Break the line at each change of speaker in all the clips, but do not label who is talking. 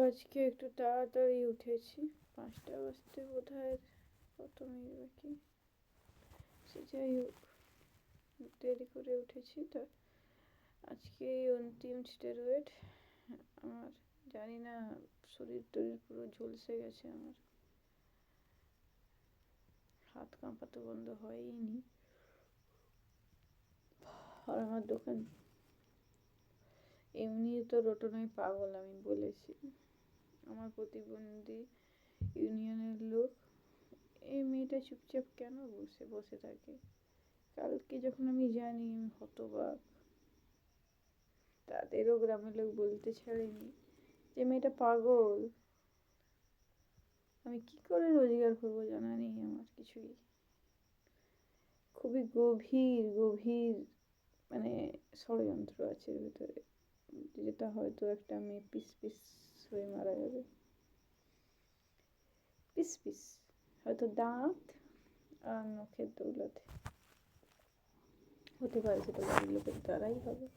আজকে একটু তাড়াতাড়ি উঠেছি, 5টা বাজতে বোধহয় কত মিনিট বাকি। সে যাই হোক, দেরি করে উঠেছি। তো আজকে অন্তিম স্টেরয়েড আমার, জানি না, শরীর টরীর পুরো ঝলসে গেছে আমার, হাত কাঁপাতে বন্ধ হয়নি। আর আমার দোকান এমনি তো রোটনায় পাগল, আমি বলেছি। আমার প্রতিবন্ধী ইউনিয়নের লোক, এই মেয়েটা চুপচাপ কেন বসে বসে থাকে। কালকে যখন আমি জানি, আমি হতবাক। তাদেরও গ্রামের লোক বলতে ছাড়েনি যে মেয়েটা পাগল। আমি কি করে রোজগার করবো জানা নেই আমার কিছুই। খুবই গভীর গভীর মানে ষড়যন্ত্র আছে এর ভিতরে, যেটা হয়তো একটা মেয়ে পিস পিস হয়ে মারা যাবে। পিস পিস, হয়তো দাঁত আর নখের দৌলতে হতে পারে, সেটা বাড়ির লোকের দ্বারাই হবে।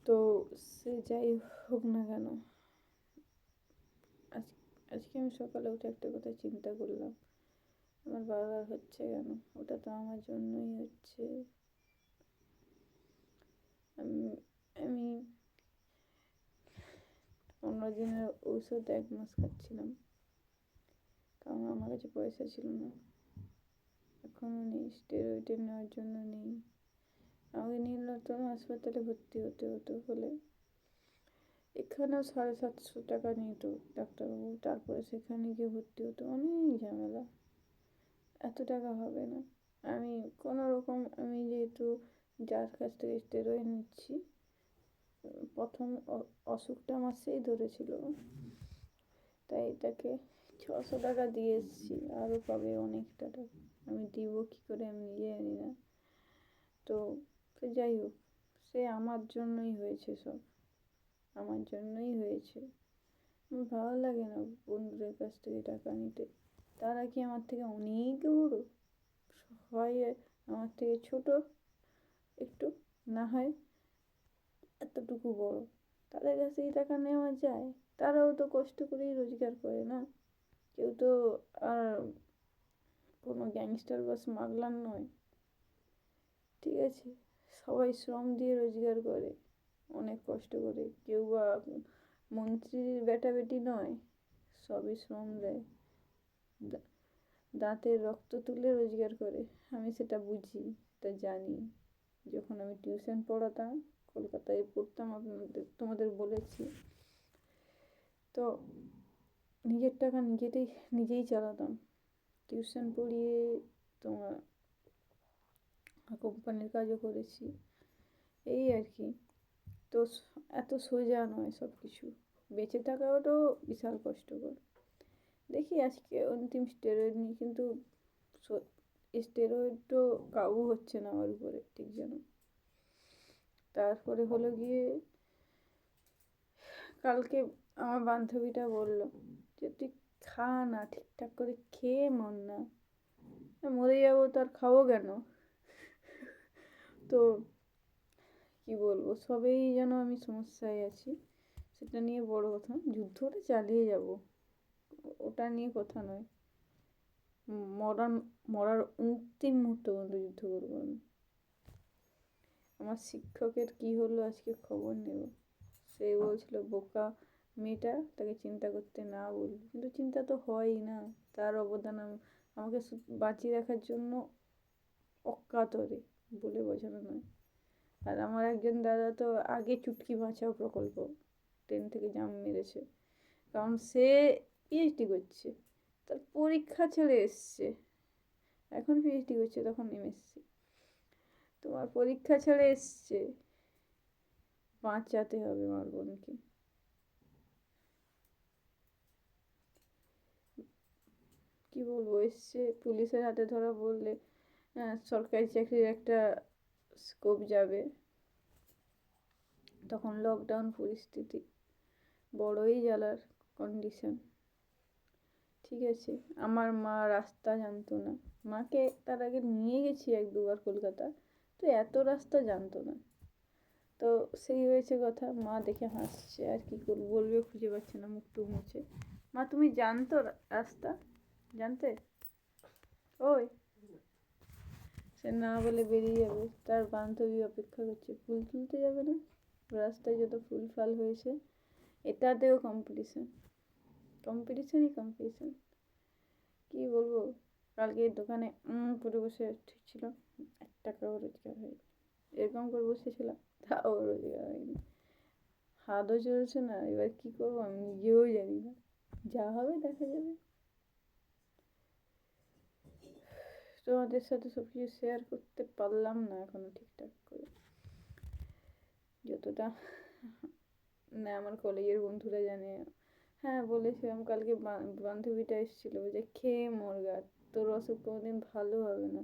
তো সে যাই হোক না কেন, আজকে আমি সকালে উঠে একটা কথা চিন্তা করলাম, আমার বারবার হচ্ছে কেন, ওটা তো আমার জন্যই হচ্ছে। আমি 15 দিনের ঔষধ 1 মাস খাচ্ছিলাম, কারণ আমার কাছে পয়সা ছিল না। এখনও নেই, স্টেরয়েড নেওয়ার জন্য নেই। আমাকে নীলরতন হাসপাতালে ভর্তি হতে হতো বলে এখানেও 750 টাকা নিত ডাক্তারবাবু। তারপরে সেখানে গিয়ে ভর্তি হতো, অনেক ঝামেলা। এত টাকা হবে না। আমি কোনো রকম, আমি যেহেতু যার কাছ থেকে স্টেরয়েড নিচ্ছি, প্রথম অসুখটা আমার সেই ধরেছিল, তাই তাকে 600 টাকা দিয়ে এসেছি, আরও পাবে অনেকটা টাকা। আমি দিব কী করে আমি নিজে জানি না। তো সে যাই হোক, সে আমার জন্যই হয়েছে, সব আমার জন্যই হয়েছে। আমার ভালো লাগে না বন্ধুদের কাছ থেকে টাকা নিতে। তারা কি আমার থেকে অনেক বড়? হয় আমার থেকে ছোট একটু, না হয় এতটুকু বড়, তাদের কাছ থেকে টাকা নেওয়া যায়? তারাও তো কষ্ট করেই রোজগার করে না। কেউ তো আর কোনো গ্যাংস্টার বা স্মাগলার নয়, ঠিক আছে? সবাই শ্রম দিয়ে রোজগার করে, অনেক কষ্ট করে। কেউ বা মন্ত্রীর বেটা বেটি নয়, সবই শ্রম দেয়, দাঁতের রক্ত তুলে রোজগার করে। আমি সেটা বুঝি, সেটা জানি। যখন আমি টিউশন পড়াতাম, কলকাতায় পড়তাম, তোমাদের বলেছি তো, নিজের টাকা নিজেই চালাতাম। টিউশন পড়িয়ে তোমার কোম্পানির কাজও করেছি, এই আর কি। তো এত সোজা নয় সব কিছু, বেঁচে থাকাটাও বিশাল কষ্টকর। দেখি আজকে অন্তিম স্টেরয়েড নিই, কিন্তু স্টেরয়েড তো কাবু হচ্ছে না আমার উপরে ঠিক যেন। তারপরে হলো গিয়ে, কালকে আমার বান্ধবীটা বলল যে তুই খা না, ঠিকঠাক করে খেয়ে মর না। মরে যাবো, তার খাবো কেন? তো কি বলবো, সবেই যেন আমি সমস্যায় আছি। সেটা নিয়ে বড় কথা, যুদ্ধটা চালিয়ে যাব, ওটা নিয়ে কথা নয়। মরার অন্তিম মুহূর্ত পর্যন্ত যুদ্ধ করবো আমি। আমার শিক্ষকের কি হলো আজকে খবর নেব। সে বলছিল বোকা মেয়েটা, তাকে চিন্তা করতে না বলল, কিন্তু চিন্তা তো হয়ই না। তার অবদান আমাকে বাঁচিয়ে রাখার জন্য অকাতরে, বলে বোঝানো নয়। আর আমার একজন দাদা তো আগে চুটকি বাঁচাও প্রকল্প 10 থেকে জাম মেরেছে, কারণ সে পিএইচডি করছে, তার পরীক্ষা চলে এসছে, এখন পিএইচডি করছে, তখন এমএসসি। তোমার পরীক্ষা ছেড়ে এসছে, বাঁচাতে হবে আমার বোনকে। কি বলবো, এসছে পুলিশের হাতে ধরা বললে সরকারি চাকরির একটা স্কোপ যাবে, তখন লকডাউন পরিস্থিতি, বড়ই জ্বালার কন্ডিশন। ঠিক আছে, আমার মা রাস্তা জানতো না, মাকে তার আগে নিয়ে গেছি 1-2 বার কলকাতা, তো এত রাস্তা জানতো না। তো সেই হয়েছে কথা। মা দেখে হাসছে, আর কি করবো, বলবে খুঁজে পাচ্ছে না, মুখ টুক মুছে। মা তুমি জানতো রাস্তা, জানতে? ওই সে না বলে বেরিয়ে যাবে, তার বান্ধবী অপেক্ষা করছে, ফুল তুলতে যাবে না? রাস্তায় যত ফুল ফাল হয়েছে, এটাতেও কম্পিটিশন, কম্পিটিশনই কম্পিটিশন। কী বলবো, কালকে দোকানে করে বসে ছিল, 1 টাকাও রোজগার হয়নি। এরকম করে বসেছিলাম, তাও রোজগার হয়নি। হাতও চলছে না, এবার কী করবো আমি নিজেও জানি না, যা হবে দেখা যাবে। তোমাদের সাথে সব কিছু শেয়ার করতে পারলাম না এখনো ঠিকঠাক করে, যতটা না আমার কলেজের বন্ধুরা জানে। হ্যাঁ বলেছিলাম কালকে, বান্ধবীটা এসেছিলো যে খেয়ে মরগা, তোর অসুখ কোনোদিন ভালো হবে না,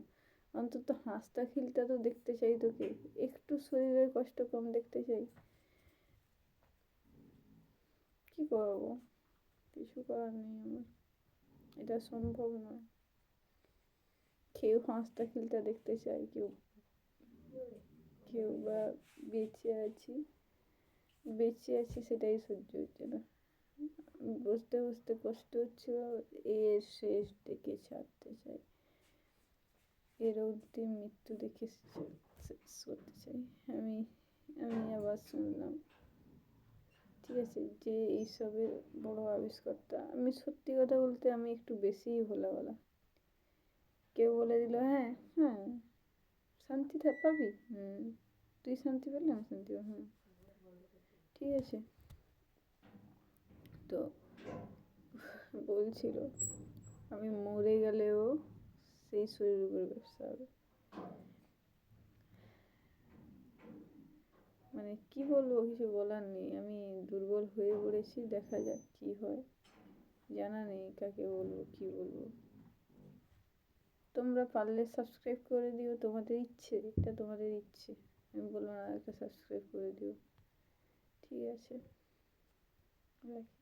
অন্তত হাসতা খিলতা তো দেখতে চাই তোকে, একটু শরীরের কষ্ট কম দেখতে চাই। কি করবো, কিছু করার নেই আমার, এটা সম্ভব নয়। কেউ হাসতা খিলতা দেখতে চায়, কেউ কেউ বা বেঁচে আছি, বেঁচে আছি সেটাই সহ্য হচ্ছে না। বসতে বসতে কষ্ট হচ্ছিল, এর শেষ দেখে ছাড়তে চাই, এর অন্তিম মৃত্যু দেখে শেষ করতে চাই। আমি আমি আবার শুনলাম, ঠিক আছে, যে এইসবের বড় আবিষ্কর্তা, আমি সত্যি কথা বলতে আমি একটু বেশিই ভোলা বলা। কেউ বলে দিল হ্যাঁ হ্যাঁ শান্তি পাবি, তুই শান্তি পেলে আমি শান্তি পাবো, ঠিক আছে। তো বলছিল আমি মরে গেলেও সেই শরীরের উপর ব্যবসা হবে। মানে কি বলবো, কিছু বলার নেই, আমি দুর্বল হয়ে পড়েছি, দেখা যাক কি হয়, জানা নেই কাকে বলবো কি বলবো। তোমরা পারলে সাবস্ক্রাইব করে দিও, তোমাদের ইচ্ছে, এটা তোমাদের ইচ্ছে, আমি বলবো না, একটা সাবস্ক্রাইব করে দিও, ঠিক আছে, রাখি।